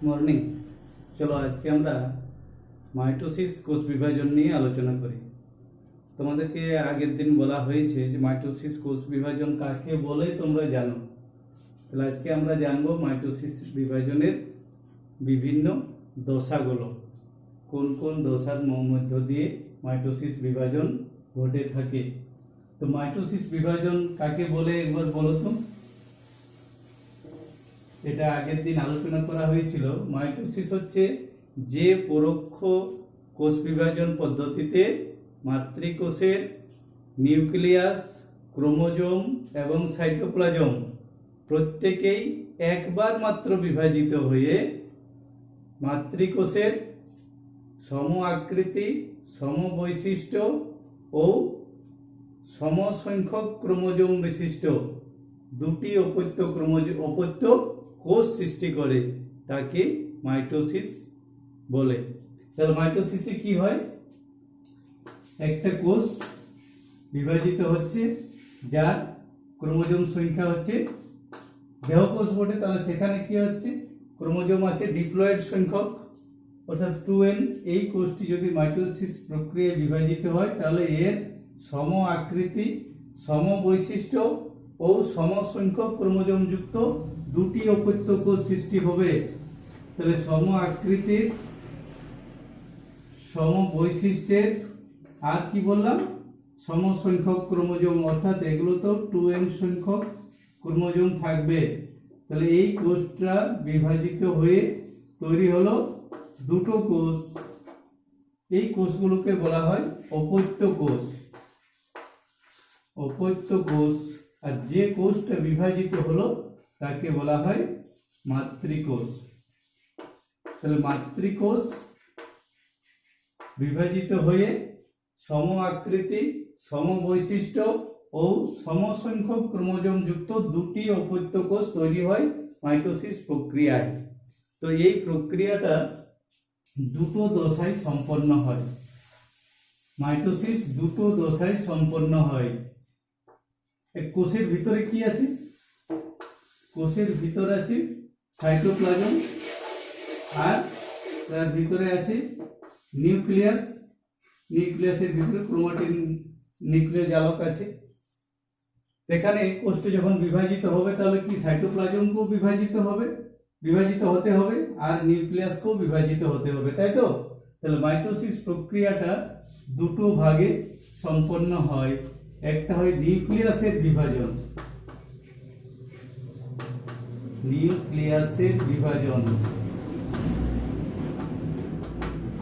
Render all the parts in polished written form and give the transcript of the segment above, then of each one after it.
Morning. চলো আজকে আমরা মাইটোসিস কোষ বিভাজন নিয়ে আলোচনা করি। তোমাদেরকে আগের দিন বলা হয়েছে যে মাইটোসিস কোষ বিভাজন কাকে বলে তোমরা জানো। তাহলে আজকে আমরা জানবো মাইটোসিস বিভাজনের বিভিন্ন দশাগুলো, কোন কোন দশার মধ্য দিয়ে মাইটোসিস বিভাজন ঘটে থাকে। তো মাইটোসিস বিভাজন কাকে বলে একবার বলো তো। এটা আগের দিন আলোচনা করা হয়েছিল। মাইটোসিস হচ্ছে যে পরোক্ষ কোষ বিভাজন পদ্ধতিতে মাতৃকোষের নিউক্লিয়াস, ক্রোমোজোম এবং সাইটোপ্লাজম প্রত্যেকেই একবার মাত্র বিভাজিত হয়ে মাতৃকোষের সম আকৃতি, সম বৈশিষ্ট্য ও সমসংখ্যক ক্রোমোজোম বিশিষ্ট দুটি অপত্য কোষ সৃষ্টি করে, তাকে মাইটোসিস বলে। তাহলে মাইটোসিসে কি হয়, একটা কোষ বিভাজিত হচ্ছে যার ক্রোমোজোম সংখ্যা হচ্ছে, দেহকোষ বটে, তাহলে সেখানে কি হচ্ছে ক্রোমোজোম আছে ডিপ্লয়েড সংখ্যক অর্থাৎ 2n। এই কোষটি যদি মাইটোসিস প্রক্রিয়ায় বিভাজিত হয় তাহলে এর সম আকৃতি, সম বৈশিষ্ট্য ও সমসংখ্যক ক্রোমোজোম যুক্ত দুটি অপত্য কোষ সৃষ্টি হবে। তাহলে সম আকৃতির, সম বৈশিষ্ট্যের আর কি বললাম সমসংখ্যক ক্রোমোজোম, অর্থাৎ এগুলো তো 2n সংখ্যক ক্রোমোজোম থাকবে। তাহলে এই কোষটা বিভাজিত হয়ে তৈরি হলো দুটো কোষ। এই কোষগুলোকে বলা হয় অপত্য কোষ। অপত্য কোষ। আর যে কোষটা বিভাজিত হলো তাকে বলা হয় মাতৃকোষ। তাহলে মাতৃকোষ বিভাজিত হয়ে সম আকৃতি, সম বৈশিষ্ট্য ও সমসংখ্যক ক্রোমোজোম যুক্ত দুটি অপত্য কোষ তৈরি হয় মাইটোসিস প্রক্রিয়ায়। তো এই প্রক্রিয়াটা দুটো দশায় সম্পন্ন হয়। মাইটোসিস দুটো দশায় সম্পন্ন হয়। কোষের ভিতরে কি আছে, কোষের ভিতর আছে সাইটোপ্লাজম, আর তার ভিতরে আছে নিউক্লিয়াস। নিউক্লিয়াসের ভিতরে ক্রোমাটিন নিউক্লিয় জালক আছে। এখানে কোষটি যখন বিভাজিত হবে তাহলে কি সাইটোপ্লাজমকেও বিভাজিত হতে হবে আর নিউক্লিয়াসকেও বিভাজিত হতে হবে, তাই তো। তাহলে মাইটোসিস প্রক্রিয়াটা দুটো ভাগে সম্পন্ন হয়। একটা হয় নিউক্লিয়াসের বিভাজন, নিউক্লিয়াসের বিভাজন।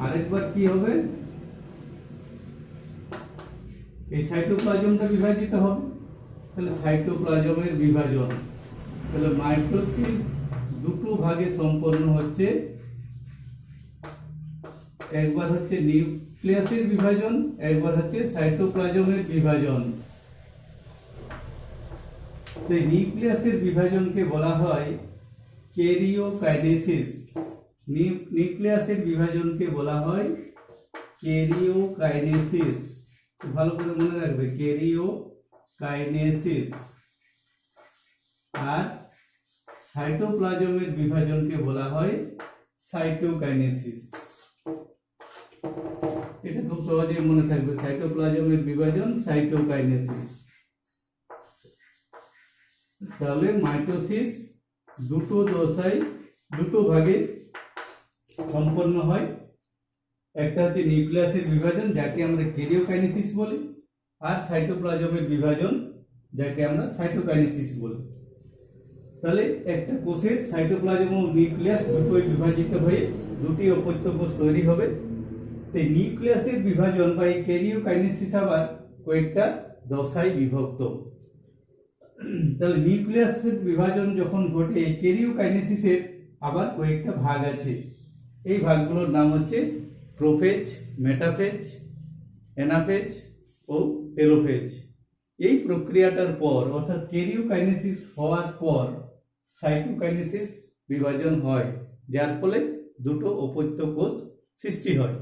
আরেকবার কি হবে, এই সাইটোপ্লাজমটা বিভাজিত হবে, তাহলে সাইটোপ্লাজমের বিভাজন। তাহলে মাইটোসিস দুটো ভাগে সম্পন্ন হচ্ছে, একবার হচ্ছে নিউক্লিয়াসের বিভাজন, একবার হচ্ছে সাইটোপ্লাজমের বিভাজন। এই নিউক্লিয়াসের বিভাজনকে বলা হয় ক্যারিওকাইনেসিস। নিউক্লিয়াসের বিভাজনকে বলা হয় ক্যারিওকাইনেসিস। ভালো করে মনে রাখবে, ক্যারিওকাইনেসিস। আর সাইটোপ্লাজমের বিভাজনকে বলা হয় সাইটোকাইনেসিস। এটা খুব সহজেই মনে থাকবে, সাইটোপ্লাজমের বিভাজন সাইটোকাইনেসিস। তাহলে মাইটোসিস দুটো দশায়, দুটো ভাগে সম্পন্ন হয়। একটা হচ্ছে নিউক্লিয়াসের বিভাজন, যাকে আমরা ক্যারিওকাইনেসিস বলি, আর সাইটোপ্লাজমের বিভাজন, যাকে আমরা সাইটোকাইনেসিস বলি। তাহলে একটা কোষের সাইটোপ্লাজম ও নিউক্লিয়াস দুটোই বিভাজিত হয়ে দুটি অপত্য কোষ তৈরি হবে। এই নিউক্লিয়াসের বিভাজন বা এই ক্যারিওকাইনেসিস আবার কয়েকটা দশায় বিভক্ত। তাহলে নিউক্লিয়াসের বিভাজন যখন ঘটে, এই ক্যারিওকাইনেসিসের আবার কয়েকটা ভাগ আছে। এই ভাগগুলোর নাম হচ্ছে প্রোফেজ, মেটাফেজ, অ্যানাফেজ ও টেলোফেজ। এই প্রক্রিয়াটার পর অর্থাৎ ক্যারিওকাইনেসিস হওয়ার পর সাইটোকাইনেসিস বিভাজন হয়, যার ফলে দুটো অপত্য কোষ সৃষ্টি হয়।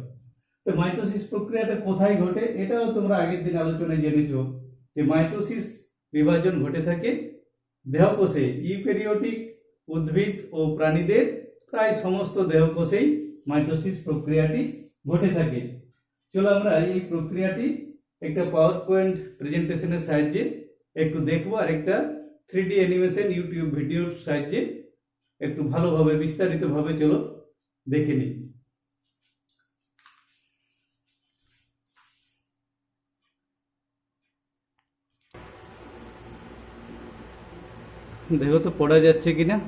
তো মাইটোসিস প্রক্রিয়াটা কোথায় ঘটে, এটাও তোমরা আগের দিন আলোচনায় জেনেছো যে মাইটোসিস বিভাজন ঘটে থাকে দেহকোষে, ইউক্যারিওটিক উদ্ভিদ ও প্রাণীদের প্রায় সমস্ত দেহকোষেই মাইটোসিস প্রক্রিয়াটি ঘটে থাকে। চলো আমরা এই প্রক্রিয়াটি একটা পাওয়ার পয়েন্ট প্রেজেন্টেশনের সাহায্যে একটু দেখবো, আর একটা 3D অ্যানিমেশন ইউটিউব ভিডিওর সাহায্যে একটু ভালোভাবে বিস্তারিতভাবে চলো দেখে নিই। দেখো তো পড়া যাচ্ছে কিনা।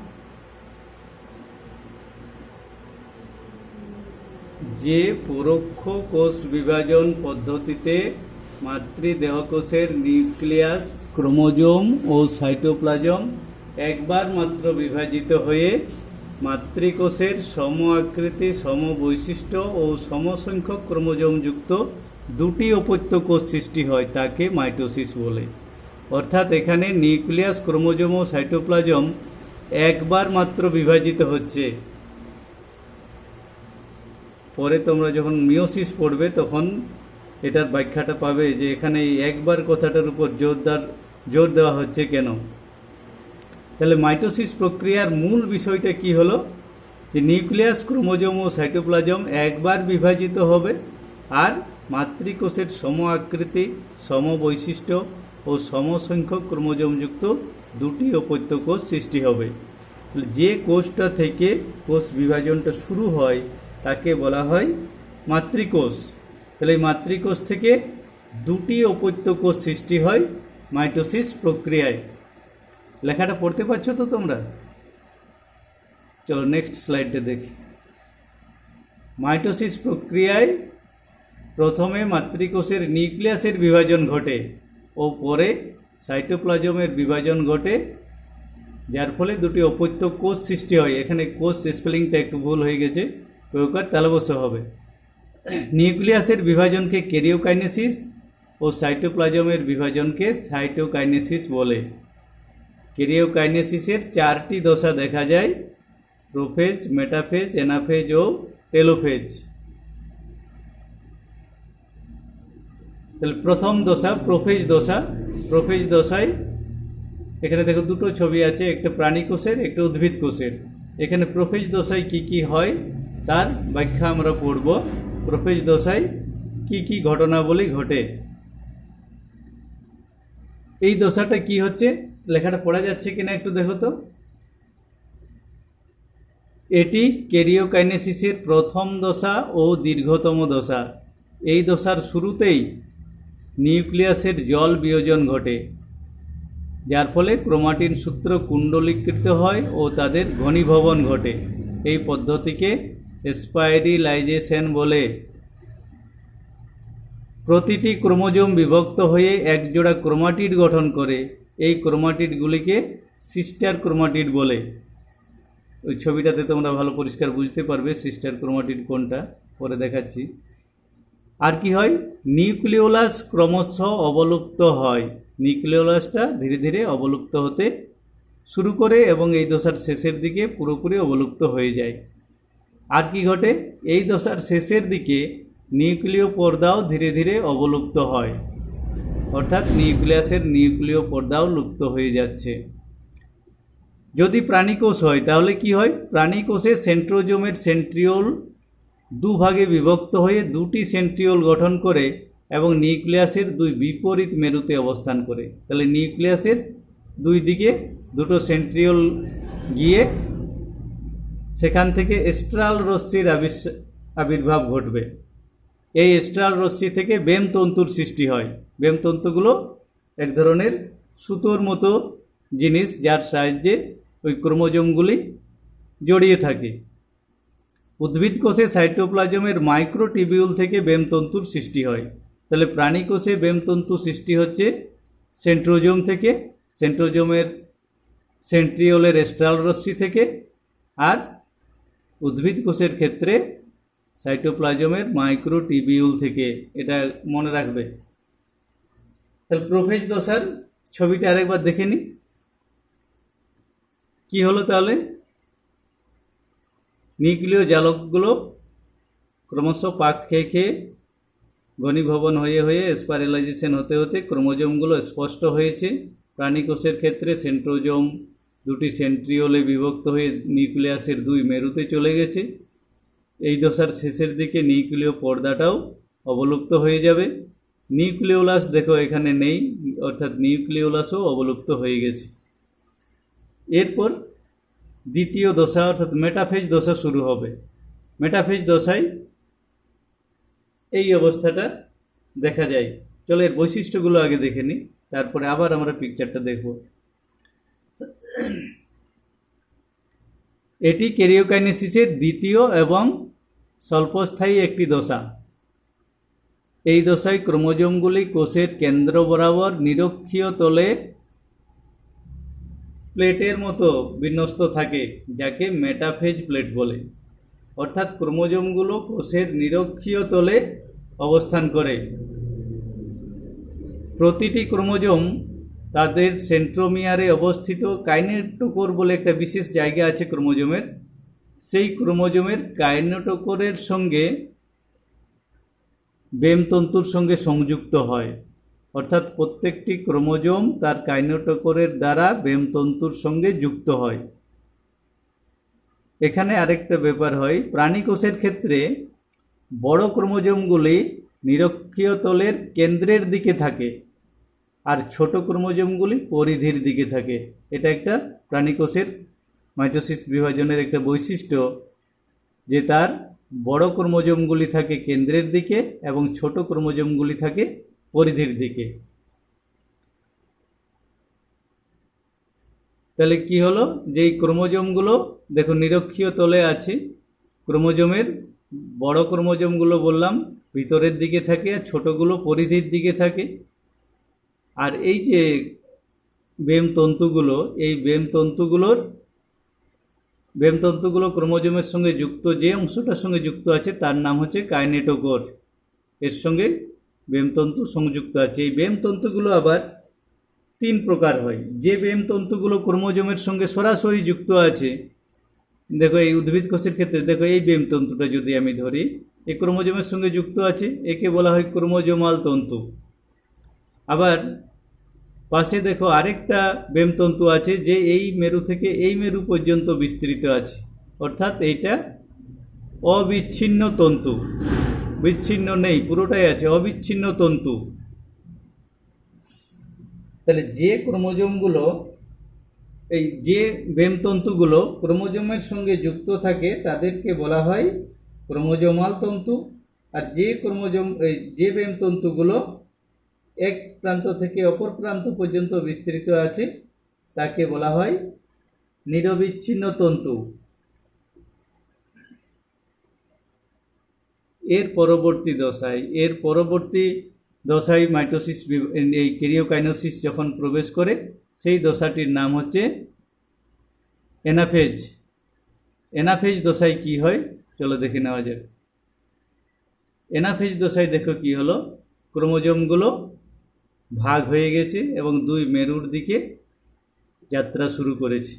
যে পরোক্ষ কোষ বিভাজন পদ্ধতিতে মাতৃদেহকোষের নিউক্লিয়াস, ক্রোমোজোম ও সাইটোপ্লাজম একবার মাত্র বিভাজিত হয়ে মাতৃকোষের সম আকৃতি, সম বৈশিষ্ট্য ও সমসংখ্যক ক্রোমোজোমযুক্ত দুটি অপত্য কোষ সৃষ্টি হয়, তাকে মাইটোসিস বলে। অর্থাৎ এখানে নিউক্লিয়াস, ক্রোমোজোম ও সাইটোপ্লাজম একবার মাত্র বিভাজিত হচ্ছে। পরে তোমরা যখন মিওসিস পড়বে তখন এটার ব্যাখ্যাটা পাবে যে এখানে এই একবার কথাটার উপর জোর দেওয়া হচ্ছে কেন। তাহলে মাইটোসিস প্রক্রিয়ার মূল বিষয়টা কি হলো, যে নিউক্লিয়াস, ক্রোমোজোম ও সাইটোপ্লাজম একবার বিভাজিত হবে আর মাতৃকোষের সম আকৃতি, সম বৈশিষ্ট্য ও সমসংখ্যক ক্রোমোজোমযুক্ত দুটি অপত্য কোষ সৃষ্টি হবে। যে কোষটা থেকে কোষ বিভাজনটা শুরু হয় তাকে বলা হয় মাতৃকোষ। তাহলে এই মাতৃকোষ থেকে দুটি অপত্য কোষ সৃষ্টি হয় মাইটোসিস প্রক্রিয়ায়। লেখাটা পড়তে পারছো তো তোমরা? চলো নেক্সট স্লাইডে দেখি। মাইটোসিস প্রক্রিয়ায় প্রথমে মাতৃকোষের নিউক্লিয়াসের বিভাজন ঘটে ও পরে সাইটোপ্লাজমের বিভাজন ঘটে, যার ফলে দুটি অপত্য কোষ সৃষ্টি হয়। এখানে কোষ স্পেলিংটা একটু ভুল হয়ে গেছে, প্রয়োগকার তালবস্য হবে। নিউক্লিয়াসের বিভাজনকে ক্যারিওকাইনেসিস ও সাইটোপ্লাজমের বিভাজনকে সাইটোকাইনেসিস বলে। ক্যারিওকাইনেসিসের 4টি দশা দেখা যায়: প্রোফেজ, মেটাফেজ, অ্যানাফেজ ও টেলোফেজ। তাহলে প্রথম দশা প্রোফেজ দশা। প্রোফেজ দশায় এখানে দেখো দুটো ছবি আছে, একটা প্রাণী কোষের, একটা উদ্ভিদ কোষের। এখানে প্রোফেজ দশায় কি কি হয় তার ব্যাখ্যা আমরা পড়ব। প্রোফেজ দশায় কি কি ঘটনাবলী ঘটে, এই দশাটা কি হচ্ছে, লেখাটা পড়া যাচ্ছে কিনা একটু দেখো তো। এটি ক্যারিওকাইনেসিসের প্রথম দশা ও দীর্ঘতম দশা। এই দশার শুরুতেই নিউক্লিয়াসের জল বিয়োজন ঘটে, যার ফলে ক্রোমাটিন সূত্র কুণ্ডলীকৃত হয় ও তাদের ঘনীভবন ঘটে। এই পদ্ধতিকে স্পাইরিলাইজেশন বলে। প্রতিটি ক্রোমোজোম বিভক্ত হয়ে একজোড়া ক্রোমাটিড গঠন করে। এই ক্রোমাটিডগুলিকে সিস্টার ক্রোমাটিড বলে। ওই ছবিটাতে তোমরা ভালো পরিষ্কার বুঝতে পারবে সিস্টার ক্রোমাটিড কোনটা, পরে দেখাচ্ছি। আর কি হয়, নিউক্লিওলাস ক্রমশ অবলুপ্ত হয়। নিউক্লিওলাসটা ধীরে ধীরে অবলুপ্ত হতে শুরু করে এবং এই দশার শেষের দিকে পুরোপুরি অবলুপ্ত হয়ে যায়। আর কি ঘটে, এই দশার শেষের দিকে নিউক্লিয় পর্দাও ধীরে ধীরে অবলুপ্ত হয়, অর্থাৎ নিউক্লিয়াসের নিউক্লিয় পর্দাও লুপ্ত হয়ে যাচ্ছে। যদি প্রাণীকোষ হয় তাহলে কি হয়, প্রাণীকোষে সেন্ট্রোজোমের সেন্ট্রিওল দুভাগে বিভক্ত হয়ে দুটি সেন্ট্রিওল গঠন করে এবং নিউক্লিয়াসের দুই বিপরীত মেরুতে অবস্থান করে। তাহলে নিউক্লিয়াসের দুই দিকে দুটো সেন্ট্রিওল গিয়ে সেখান থেকে স্ট্রাল রশ্মির আবির্ভাব ঘটবে। এই স্ট্রাল রশ্মি থেকে বেম তন্তুর সৃষ্টি হয়। বেম তন্তুগুলো এক ধরনের সুতোর মতো জিনিস, যার সাহায্যে ওই ক্রোমোজোমগুলি জড়িয়ে থাকে। উদ্ভিদ কোষে সাইটোপ্লাজমের মাইক্রোটিবিউল থেকে বেমতন্তুর সৃষ্টি হয়। তাহলে প্রাণী কোষে বেমতন্তু সৃষ্টি হচ্ছে সেন্ট্রোজোম থেকে, সেন্ট্রোজোমের সেন্ট্রিওলের স্ট্রাল রশ্মি থেকে, আর উদ্ভিদ কোষের ক্ষেত্রে সাইটোপ্লাজমের মাইক্রোটিবিউল থেকে। এটা মনে রাখবে। তাহলে প্রোফেজ দশার ছবিটা আরেকবার দেখে নি, কি হলো তাহলে। নিউক্লিয় জালকগুলো ক্রমশ পাক খেয়ে খেয়ে ঘনীভবন হয়ে হয়ে স্পাইরালাইজেশন হতে হতে ক্রোমোজোমগুলো স্পষ্ট হয়েছে। প্রাণী কোষের ক্ষেত্রে সেন্ট্রোজোম, দুটি সেন্ট্রিওলে বিভক্ত হয়ে নিউক্লিয়াসের দুই মেরুতে চলে গেছে। এই দশার শেষের দিকে নিউক্লিয় পর্দাটাও অবলুপ্ত হয়ে যাবে। নিউক্লিওলাস দেখো এখানে নেই, অর্থাৎ নিউক্লিওলাসও অবলুপ্ত হয়ে গেছে। এরপর দ্বিতীয় দশা অর্থাৎ মেটাফেজ দশা শুরু হবে। মেটাফেজ দশায় এই অবস্থাটা দেখা যায়। চলো এর বৈশিষ্ট্যগুলো আগে দেখে নিই, তারপরে আবার আমরা পিকচারটা দেখব। এটি ক্যারিওকাইনেসিসের দ্বিতীয় এবং স্বল্পস্থায়ী একটি দশা। এই দশায় ক্রোমোজোমগুলি কোষের কেন্দ্র বরাবর নিরক্ষীয় তলে প্লেটের মতো বিন্যস্ত থাকে, যাকে মেটাফেজ প্লেট বলে। অর্থাৎ ক্রোমোজোমগুলো কোষের নিরক্ষীয় তলে অবস্থান করে। প্রতিটি ক্রোমোজোম তাদের সেন্ট্রোমিয়ারে অবস্থিত কাইনেটোকোর বলে একটা বিশেষ জায়গা আছে ক্রোমোজোমের, সেই ক্রোমোজোমের কাইনেটোকোরের সঙ্গে বেমতন্তুর সঙ্গে সংযুক্ত হয়। অর্থাৎ প্রত্যেকটি ক্রোমোজোম তার কাইনেটোকোরের দ্বারা বেমতন্তুর সঙ্গে যুক্ত হয়। এখানে আরেকটা ব্যাপার হয়, প্রাণীকোষের ক্ষেত্রে বড় ক্রোমোজোমগুলি নিরক্ষীয় তলের কেন্দ্রের দিকে থাকে আর ছোট ক্রোমোজোমগুলি পরিধির দিকে থাকে। এটা একটা প্রাণীকোষের মাইটোসিস বিভাজনের একটা বৈশিষ্ট্য, যে তার বড় ক্রোমোজোমগুলি থাকে কেন্দ্রের দিকে এবং ছোট ক্রোমোজোমগুলি থাকে পরিধির দিকে। তাহলে কি হলো, যে এই ক্রোমোজোমগুলো দেখো নিরক্ষীয় তলে আছে। ক্রোমোজোমের বড় ক্রোমোজোমগুলো বললাম ভিতরের দিকে থাকে আর ছোটগুলো পরিধির দিকে থাকে। আর এই যে বেমতন্তুগুলো, এই বেমতন্তুগুলো ক্রোমোজোমের সঙ্গে যুক্ত, যে অংশটার সঙ্গে যুক্ত আছে তার নাম হচ্ছে কাইনেটোকোর। এর সঙ্গে বেমতন্তু সংযুক্ত আছে। এই বেমতন্তুগুলো আবার তিন প্রকার হয়। যে বেমতন্তুগুলো ক্রোমোজোমের সঙ্গে সরাসরি যুক্ত আছে, দেখো এই উদ্ভিদ কোষের ক্ষেত্রে দেখো এই বেমতন্তুটা যদি আমি ধরি, এই ক্রোমোজোমের সঙ্গে যুক্ত আছে, একে বলা হয় ক্রোমোজোমাল তন্তু। আবার পাশে দেখো আরেকটা বেমতন্তু আছে, যে এই মেরু থেকে এই মেরু পর্যন্ত বিস্তৃত আছে, অর্থাৎ এইটা অবিচ্ছিন্ন তন্তু, বিচ্ছিন্ন নেই, পুরোটাই আছে, অবিচ্ছিন্ন তন্তু। তাহলে যে ক্রোমোজোমগুলো, এই যে বেমতন্তুগুলো ক্রোমোজোমের সঙ্গে যুক্ত থাকে তাদেরকে বলা হয় ক্রোমোজোমাল তন্তু। আর যে বেমতন্তুগুলো এক প্রান্ত থেকে অপর প্রান্ত পর্যন্ত বিস্তৃত আছে তাকে বলা হয় নিরবিচ্ছিন্ন তন্তু। এর পরবর্তী দশায় মাইটোসিস, এই ক্যারিওকাইনেসিস যখন প্রবেশ করে, সেই দশাটির নাম হচ্ছে অ্যানাফেজ। অ্যানাফেজ দশায় কি হয় চলো দেখে নেওয়া যাক। অ্যানাফেজ দশায় দেখো কি হলো, ক্রোমোজোমগুলো ভাগ হয়ে গেছে এবং দুই মেরুর দিকে যাত্রা শুরু করেছে।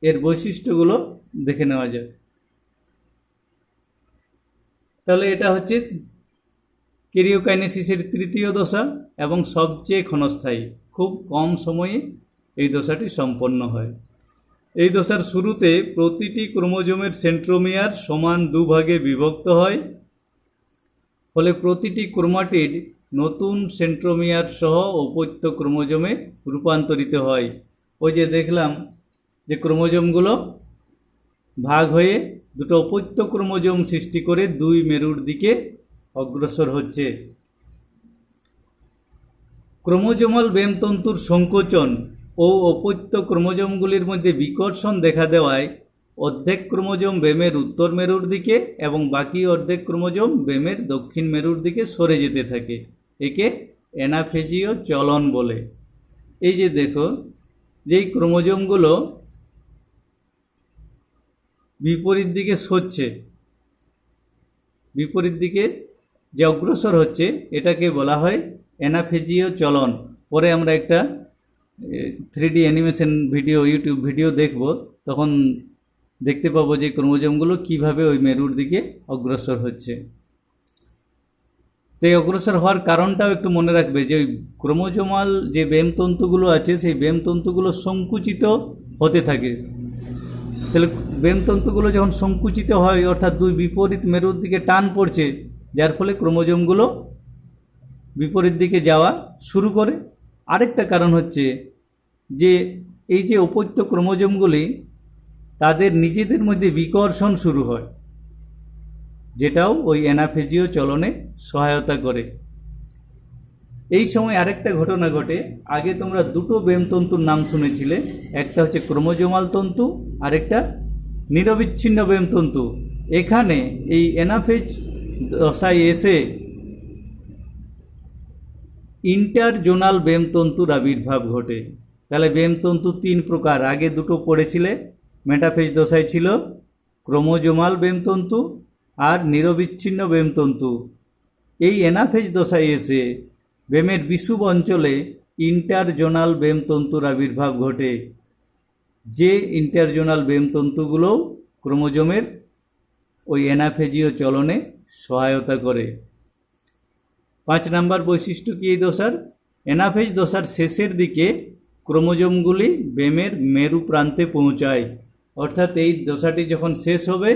এর বৈশিষ্ট্যগুলো দেখে নেওয়া যাক। তাহলে এটা হচ্ছে ক্যারিওকাইনেসিসের তৃতীয় দশা এবং সবচেয়ে ক্ষণস্থায়ী। খুব কম সময়ে এই দশাটি সম্পন্ন হয়। এই দশার শুরুতে প্রতিটি ক্রোমোজোমের সেন্ট্রোমিয়ার সমান দুভাগে বিভক্ত হয়, ফলে প্রতিটি ক্রোমাটিড নতুন সেন্ট্রোমিয়ার সহ অপত্য ক্রোমোজোমে রূপান্তরিত হয়। ওই যে দেখলাম যে ক্রোমোজোমগুলো ভাগ হয়ে দুটো অপত্য ক্রোমোজোম সৃষ্টি করে দুই মেরুর দিকে অগ্রসর হচ্ছে। ক্রোমোজোমাল বেমতন্তুর সংকোচন ও অপত্য ক্রোমোজোমগুলির মধ্যে বিকর্ষণ দেখা দেওয়ায় অর্ধেক ক্রোমোজোম বেমের উত্তর মেরুর দিকে এবং বাকি অর্ধেক ক্রোমোজোম বেমের দক্ষিণ মেরুর দিকে সরে যেতে থাকে। একে অ্যানাফেজীয় চলন বলে। এই যে দেখো, যেই ক্রোমোজোমগুলো বিপরীত দিকে সরছে, বিপরীত দিকে যে অগ্রসর হচ্ছে, এটাকে বলা হয় অ্যানাফেজীয় চলন। পরে আমরা একটা 3D animation video, YouTube video দেখব, তখন দেখতে পাবো যে ক্রোমোজোমগুলো কিভাবে ওই মেরুর দিকে অগ্রসর হচ্ছে। তো তো এই অগ্রসর হওয়ার কারণটাও একটু মনে রাখবে যে ওই ক্রোমোজোমাল যে ব্যামতন্তুগুলো আছে সেই ব্যামতন্তুগুলো সংকুচিত হতে থাকে। তাহলে ব্যামতন্তুগুলো যখন সংকুচিত হয় অর্থাৎ দুই বিপরীত মেরুর দিকে টান পড়ছে, যার ফলে ক্রোমোজোমগুলো বিপরীত দিকে যাওয়া শুরু করে। আরেকটা কারণ হচ্ছে যে এই যে অপত্য ক্রোমোজোমগুলি তাদের নিজেদের মধ্যে বিকর্ষণ শুরু হয়, যেটাও ওই অ্যানাফেজীয় চলনে সহায়তা করে। এই সময় আরেকটা ঘটনা ঘটে। আগে তোমরা দুটো ব্যামতন্তুর নাম শুনেছিলে, একটা হচ্ছে ক্রোমোজোমাল তন্তু, আরেকটা নিরবিচ্ছিন্ন ব্যামতন্তু। এখানে এই অ্যানাফেজ দশায় এসে ইন্টারজোনাল ব্যামতন্তুর আবির্ভাব ঘটে। তাহলে ব্যামতন্তু তিন প্রকার, আগে দুটো পড়েছিলে। মেটাফেজ দশায় ছিল ক্রোমোজোমাল ব্যামতন্তু আর নিরবিচ্ছিন্ন ব্যামতন্তু। এই অ্যানাফেজ দশায় এসে ব্যামের বিষুব অঞ্চলে ইন্টারজোনাল ব্যামতন্তুর আবির্ভাব ঘটে, যে ইন্টারজোনাল ব্যামতন্তুগুলো ক্রোমোজোমের ওই অ্যানাফেজীয় চলনে সহায়তা করে। 5 নম্বর বৈশিষ্ট্য কি এই দশার? অ্যানাফেজ দশার শেষের দিকে ক্রোমোজোমগুলি ব্যামের মেরু প্রান্তে পৌঁছায়। অর্থাৎ এই দশাটি যখন শেষ হবে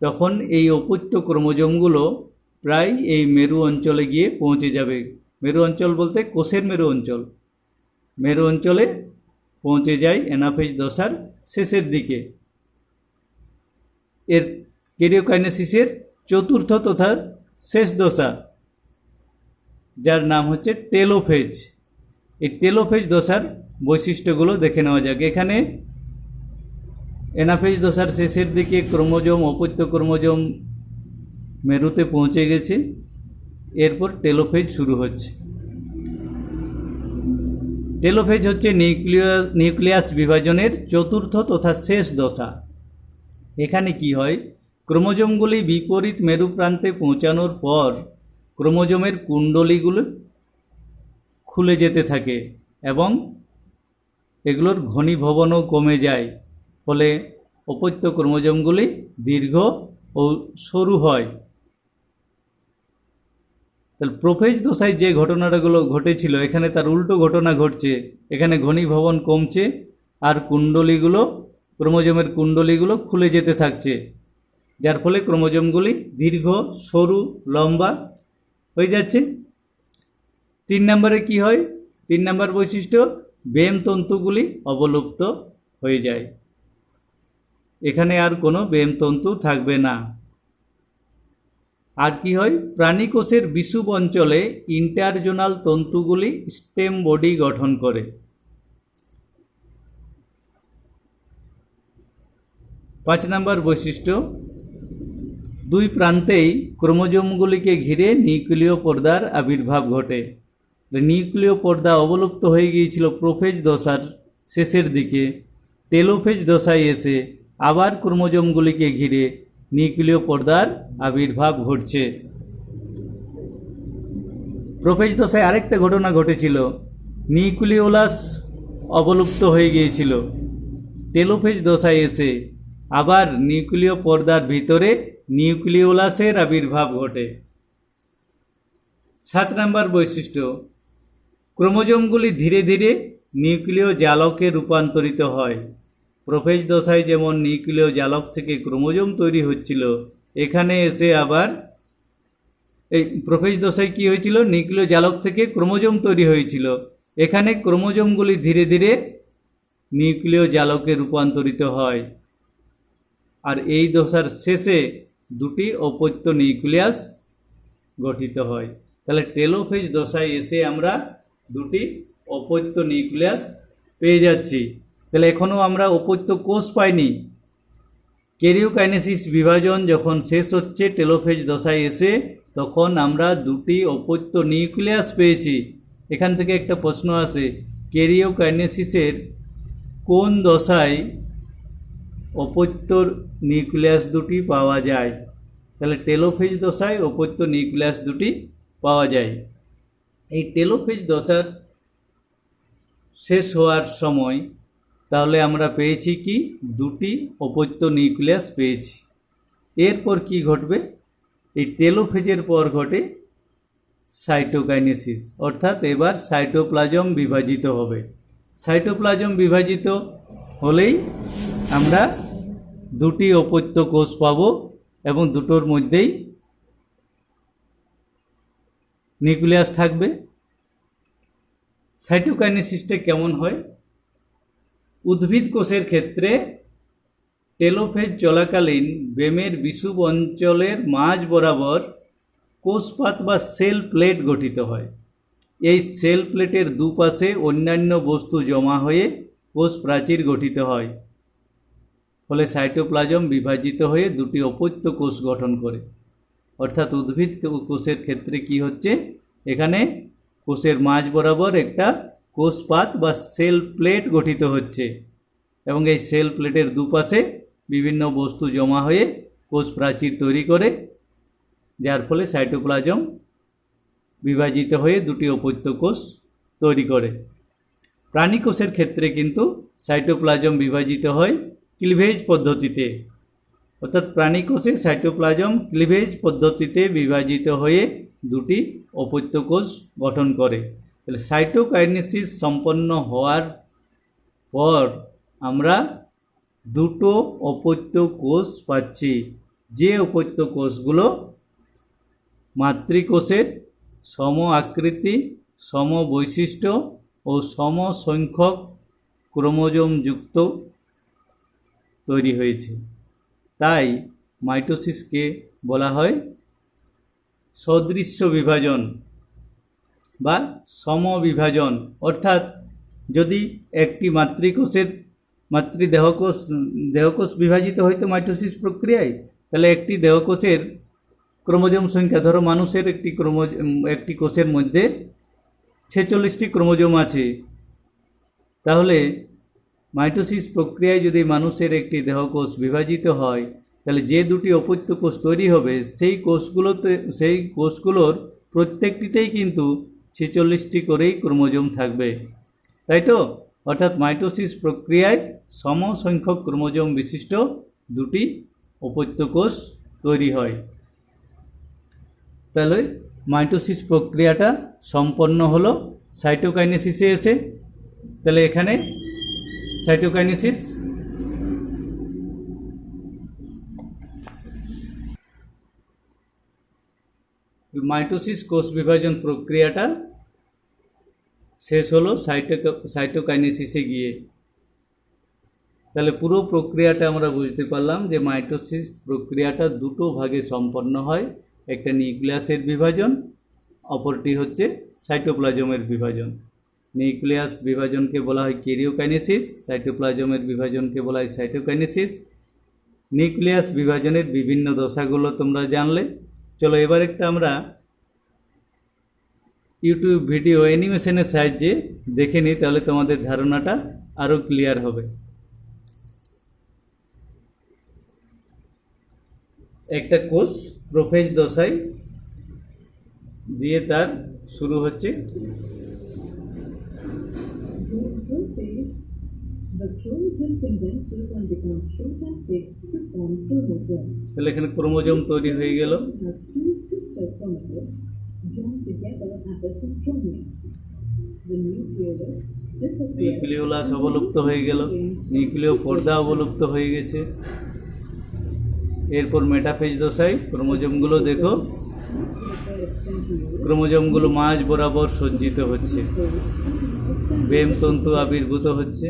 তখন এই অপত্য ক্রোমোজোমগুলো প্রায় এই মেরু অঞ্চলে গিয়ে পৌঁছে যাবে। মেরু অঞ্চল বলতে কোষের মেরু অঞ্চল, মেরু অঞ্চলে পৌঁছে যায় অ্যানাফেজ দশার শেষের দিকে। এর ক্যারিওকাইনেসিসের চতুর্থ তথা শেষ দশা, যার নাম হচ্ছে টেলোফেজ। এই টেলোফেজ দশার বৈশিষ্ট্যগুলো দেখে নেওয়া যাক। এখানে অ্যানাফেজ দশার শেষের দিকে ক্রোমোজোম, অপত্য ক্রোমোজোম মেরুতে পৌঁছে গেছে, এরপর টেলোফেজ শুরু হচ্ছে। টেলোফেজ হচ্ছে নিউক্লিয়াস বিভাজনের চতুর্থ তথা শেষ দশা। এখানে কি হয়, ক্রোমোজোমগুলি বিপরীত মেরু প্রান্তে পৌঁছানোর পর ক্রোমোজোমের কুণ্ডলীগুলো খুলে যেতে থাকে এবং এগুলোর ঘনীভবনও কমে যায়, ফলে অপত্য ক্রোমোজোমগুলি দীর্ঘ ও সরু হয়। তাহলে প্রোফেজ দশায় যে ঘটনাগুলো ঘটেছিল এখানে তার উল্টো ঘটনা ঘটছে। এখানে ঘনীভবন কমছে আর কুণ্ডলীগুলো, ক্রোমোজোমের কুণ্ডলীগুলো খুলে যেতে থাকছে, যার ফলে ক্রোমোজোমগুলি দীর্ঘ, সরু, লম্বা হয়ে যাচ্ছে। 3 নম্বরে কি হয়? 3 নম্বর বৈশিষ্ট্য, ব্যামতন্তুগুলি অবলুপ্ত হয়ে যায়, এখানে আর কোনো ব্যামতন্তু থাকবে না। আর কি হয়, প্রাণীকোষের বিষুব অঞ্চলে ইন্টারজোনাল তন্তুগুলি স্টেম বডি গঠন করে। 5 নম্বর বৈশিষ্ট্য, দুই প্রান্তেই ক্রোমোজোমগুলিকে ঘিরে নিউক্লিয় পর্দার আবির্ভাব ঘটে। নিউক্লিয় পর্দা অবলুপ্ত হয়ে গিয়েছিল প্রোফেজ দশার শেষের দিকে। টেলোফেজ দশায় এসে আবার ক্রোমোজোমগুলিকে ঘিরে নিউক্লিয় পর্দার আবির্ভাব ঘটছে। প্রোফেজ দশায় আরেকটা ঘটনা ঘটেছিল, নিউক্লিওলাস অবলুপ্ত হয়ে গিয়েছিল। টেলোফেজ দশায় এসে আবার নিউক্লিয় পর্দার ভিতরে নিউক্লিওলাসের আবির্ভাব ঘটে। 7 নম্বর বৈশিষ্ট্য, ক্রোমোজোমগুলি ধীরে ধীরে নিউক্লিয় জালকে রূপান্তরিত হয়। প্রোফেজ দশায় যেমন নিউক্লিয় জালক থেকে ক্রোমোজোম তৈরি হচ্ছিল, এখানে এসে আবার এই প্রোফেজ দশায় কী হয়েছিল, নিউক্লিয় জালক থেকে ক্রোমোজোম তৈরি হয়েছিল। এখানে ক্রোমোজোমগুলি ধীরে ধীরে নিউক্লিয় জালকে রূপান্তরিত হয়। আর এই দশার শেষে দুটি অপত্য নিউক্লিয়াস গঠিত হয়। তাহলে টেলোফেজ দশায় এসে আমরা দুটি অপত্য নিউক্লিয়াস পেয়ে যাচ্ছি। তাহলে এখনও আমরা অপত্য কোষ পাইনি। ক্যারিওকাইনেসিস বিভাজন যখন শেষ হচ্ছে টেলোফেজ দশায় এসে, তখন আমরা দুটি অপত্য নিউক্লিয়াস পেয়েছি। এখান থেকে একটা প্রশ্ন আসে, ক্যারিওকাইনেসিসের কোন দশায় অপত্য নিউক্লিয়াস দুটি পাওয়া যায়? তাহলে টেলোফেজ দশায় অপত্য নিউক্লিয়াস দুটি পাওয়া যায়। এই টেলোফেজ দশার শেষ হওয়ার সময় তাহলে আমরা পেয়েছি কি, দুটি অপত্য নিউক্লিয়াস পেয়েছি। এরপর কি ঘটবে, এই টেলোফেজের পর ঘটে সাইটোকাইনেসিস, অর্থাৎ এবার সাইটোপ্লাজম বিভাজিত হবে। সাইটোপ্লাজম বিভাজিত হলেই আমরা দুটি অপত্য কোষ পাব এবং দুটোর মধ্যেই নিউক্লিয়াস থাকবে। সাইটোকাইনেসিসটা কেমন হয়? উদ্ভিদ কোষের ক্ষেত্রে টেলোফেজ চলাকালীন বেমের বিষুব অঞ্চলের মাঝ বরাবর কোষপাত বা সেল প্লেট গঠিত হয়। এই সেল প্লেটের দুপাশে অন্যান্য বস্তু জমা হয়ে কোষ প্রাচীর গঠিত হয়, ফলে সাইটোপ্লাজম বিভাজিত হয়ে দুটি অপত্য কোষ গঠন করে। অর্থাৎ উদ্ভিদ কোষের ক্ষেত্রে কি হচ্ছে, এখানে কোষের মাঝ বরাবর একটা কোষপাত বা সেল প্লেট গঠিত হচ্ছে এবং এই সেল প্লেটের দুপাশে বিভিন্ন বস্তু জমা হয়ে কোষ প্রাচীর তৈরি করে, যার ফলে সাইটোপ্লাজম বিভাজিত হয়ে দুটি অপত্য কোষ তৈরি করে। প্রাণী কোষের ক্ষেত্রে কিন্তু সাইটোপ্লাজম বিভাজিত হয় ক্লিভেজ পদ্ধতিতে, অর্থাৎ প্রাণী কোষে সাইটোপ্লাজম ক্লিভেজ পদ্ধতিতে বিভাজিত হয়ে দুটি অপত্য কোষ গঠন করে। তাহলে সাইটোকাইনেসিস সম্পন্ন হওয়ার পর আমরা দুটো অপত্য কোষ পাচ্ছি, যে অপত্য কোষগুলো মাতৃকোষের সম আকৃতি, সম বৈশিষ্ট্য ও সম সংখ্যক ক্রোমোজোম যুক্ত তৈরি হয়েছে। তাই মাইটোসিসকে বলা হয় সদৃশ্য বিভাজন বা সমবিভাজন। অর্থাৎ যদি একটি দেহকোষ বিভাজিত হইতো মাইটোসিস প্রক্রিয়ায়, তাহলে একটি দেহকোষের ক্রোমোজোম সংখ্যা, ধরো মানুষের একটি কোষের মধ্যে 46টি ক্রোমোজোম আছে, তাহলে মাইটোসিস প্রক্রিয়ায় যদি মানুষের একটি দেহকোষ বিভাজিত হয়, তাহলে যে দুটি অপত্য কোষ তৈরি হবে সেই কোষগুলোর প্রত্যেকটিতেই কিন্তু 46টি করেই ক্রোমোজোম থাকবে, তাই তো? অর্থাৎ মাইটোসিস প্রক্রিয়ায় সম সংখ্যক ক্রোমোজোম বিশিষ্ট দুটি অপত্য কোষ তৈরি হয়। তাহলে মাইটোসিস প্রক্রিয়াটা সম্পন্ন হলো সাইটোকাইনেসিসে এসে। তাহলে এখানে সাইটোকাইনেসিস মাইটোসিস কোষ বিভাজন প্রক্রিয়াটা শেষ হলো সাইটোকাইনেসিসে গিয়ে। তাহলে পুরো প্রক্রিয়াটা আমরা বুঝতে পারলাম যে মাইটোসিস প্রক্রিয়াটা দুটো ভাগে সম্পন্ন হয়, একটা নিউক্লিয়াসের বিভাজন, অপরটি হচ্ছে সাইটোপ্লাজমের বিভাজন। নিউক্লিয়াস বিভাজনকে বলা হয় ক্যারিওকাইনেসিস, সাইটোপ্লাজমের বিভাজনকে বলা হয় সাইটোকাইনেসিস। নিউক্লিয়াস বিভাজনের বিভিন্ন দশাগুলো তোমরা জানলে। চলো এবার একটা আমরা ইউটিউব ভিডিও অ্যানিমেশনের সাহায্যে দেখে নিই, তাহলে তোমাদের ধারণাটা আরও ক্লিয়ার হবে। একটা কোষ প্রোফেজ দশায় দিয়ে তার শুরু হচ্ছে তাহলে এখানে ক্রোমোজোম তৈরি হয়ে গেল। নিউক্লিওলাস অবলুপ্ত হয়ে গেল, নিউক্লিয় পর্দা অবলুপ্ত হয়ে গেছে। এরপর মেটাফেজ দশায় ক্রোমোজোমগুলো দেখো, ক্রোমোজোমগুলো মাঝ বরাবর সজ্জিত হচ্ছে, বেম তন্তু আবির্ভূত হচ্ছে।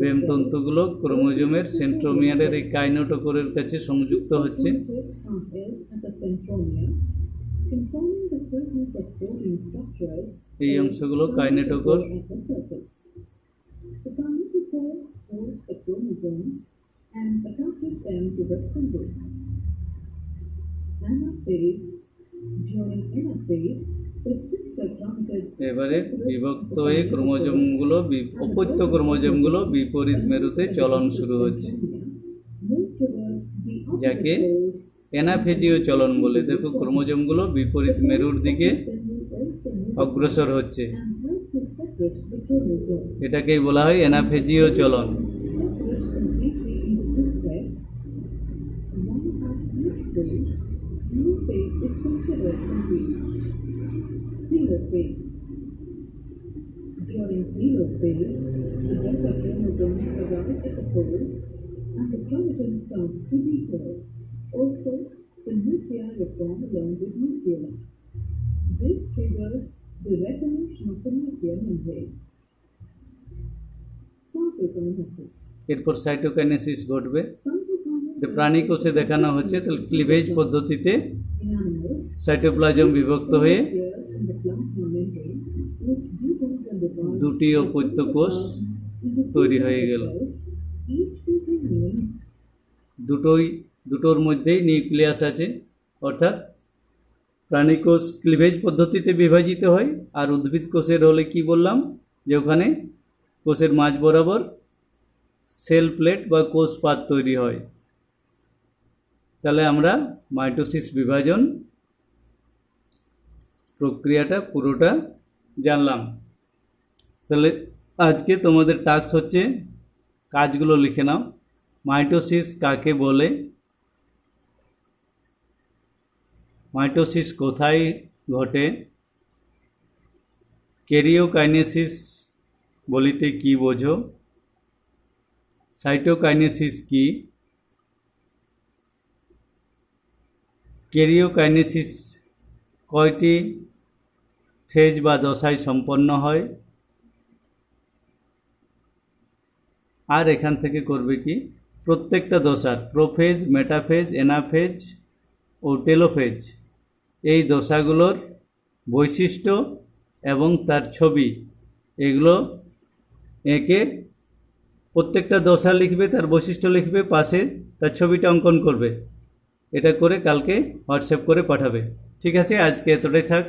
বেম তন্তুগুলো ক্রোমোজোমের সেন্ট্রোমিয়ারের এই কাইনেটোকোরের কাছে সংযুক্ত হচ্ছে। এই অংশগুলো কাইনেটোকোর। এবারে বিভক্ত হয়ে ক্রোমোজোমগুলো অপত্য ক্রোমোজোমগুলো বিপরীত মেরুতে চলন শুরু হচ্ছে, যাকে অ্যানাফেজীয় চলন বলে। দেখো ক্রোমোজোমগুলো বিপরীত মেরুর দিকে অগ্রসর হচ্ছে, এটাকেই বলা হয় অ্যানাফেজীয় চলন। During telophase, the delta chromosomes arrive at the pole and the chromatin starts to decoil. Also, the nuclei reform along with nuclei. This triggers the reclamation of the nuclear membrane. Cytokinesis. এরপর cytokinesis ঘটবে। Cytokinesis প্রাণী কোষে দেখানো হচ্ছে, তাহলে cleavage পদ্ধতিতে in animals cytoplasm বিভক্ত হয়ে appears in the plasma membrane, which deepens and divides দুটি অপত্য কোষ into তৈরি হয়ে গেল। cells, each containing দুটোর মধ্যেই নিউক্লিয়াস আছে, অর্থাৎ প্রাণী কোষ ক্লিভেজ পদ্ধতিতে বিভাজিত হয়। আর উদ্ভিদ কোষের হলে কি বললাম, যে ওখানে কোষের মাঝ বরাবর সেল প্লেট বা কোষ পাত তৈরি হয়। তাহলে আমরা মাইটোসিস বিভাজন প্রক্রিয়াটা পুরোটা জানলাম। তাহলে আজকে তোমাদের টাস্ক হচ্ছে কাজগুলো লিখে নাও। মাইটোসিস কাকে বলে, মাইটোসিস কোথায় ঘটে, ক্যারিওকাইনেসিস বলিতে কি বোঝো, সাইটোকাইনেসিস কি, ক্যারিওকাইনেসিস কয়টি ফেজ বা দশায় সম্পন্ন হয়, আর এখান থেকে করবে কি প্রত্যেকটা দশার প্রোফেজ, মেটাফেজ, অ্যানাফেজ ও টেলোফেজ এই দশাগুলোর বৈশিষ্ট্য এবং তার ছবি, এগুলো এঁকে প্রত্যেকটা দশা লিখবে, তার বৈশিষ্ট্য লিখবে, পাশে তার ছবিটা অঙ্কন করবে। এটা করে কালকে হোয়াটসঅ্যাপ করে পাঠাবে। ঠিক আছে, আজকে এতটাই থাক।